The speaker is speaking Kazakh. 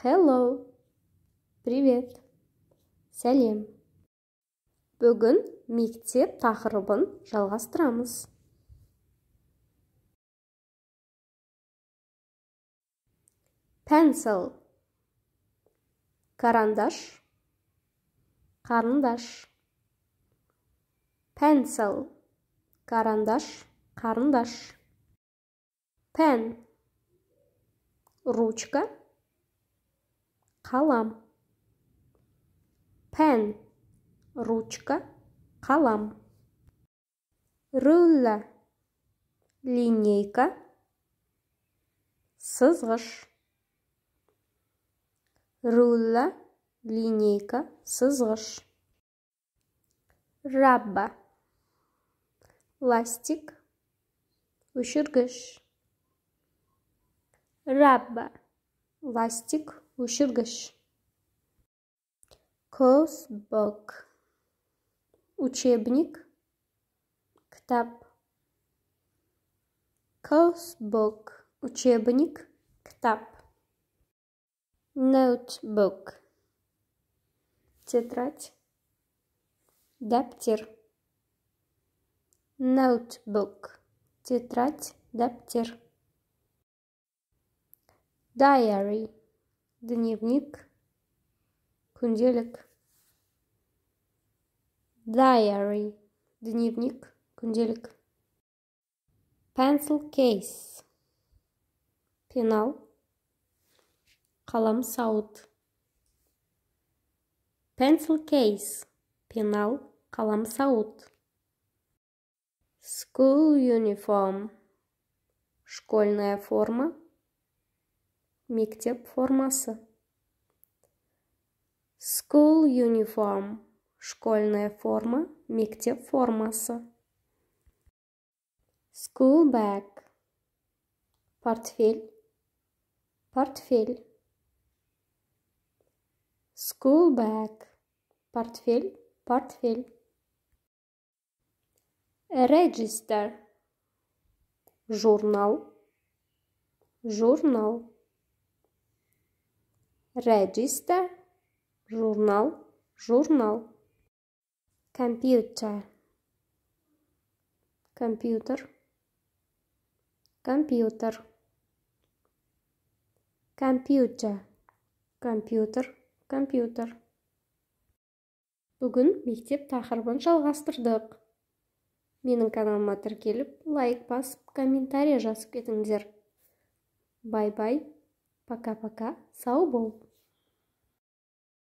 Hello. Привет. Сәлем. Бүгін мектеп тақырыбын жалғастырамыз. Pencil. Карандаш. Қарындаш. Pencil. Карандаш. Қарындаш. Pen. Ручка. Қалам. Pen. Ручка. Қалам. Ruler. Линейка. Сызғыш. Ruler. Линейка. Сызғыш. Rubber. Ластик. Өшіргіш. Rubber. Ластик. Өшіргіш. Coursebook. Учебник. Кітап. Coursebook. Учебник. Кітап. Notebook. Тетрадь. Дәптер. Notebook. Тетрадь. Дәптер. Diary. Дневник. Күнделік. Diary. Дневник. Күнделік. Pencil case. Пенал. Қалам сауыт. Pencil case. Пенал. Қалам сауыт. School uniform. Школьная форма. Мектеп формасы. School uniform. Школьная форма. Мектеп формасы. School bag. Портфель. Портфель. School bag. Портфель. Портфель. Register. Журнал. Журнал. Register. Журнал. Журнал. Computer. Компьютер. Компьютер. Computer. Компьютер. Компьютер. Бүгін мектеп тақырыбын жалғастырдық. Менің каналыма тіркеліп, лайк басып, комментарий жазып кетіңіздер. Бай-бай. Пока-пока. Сау бол.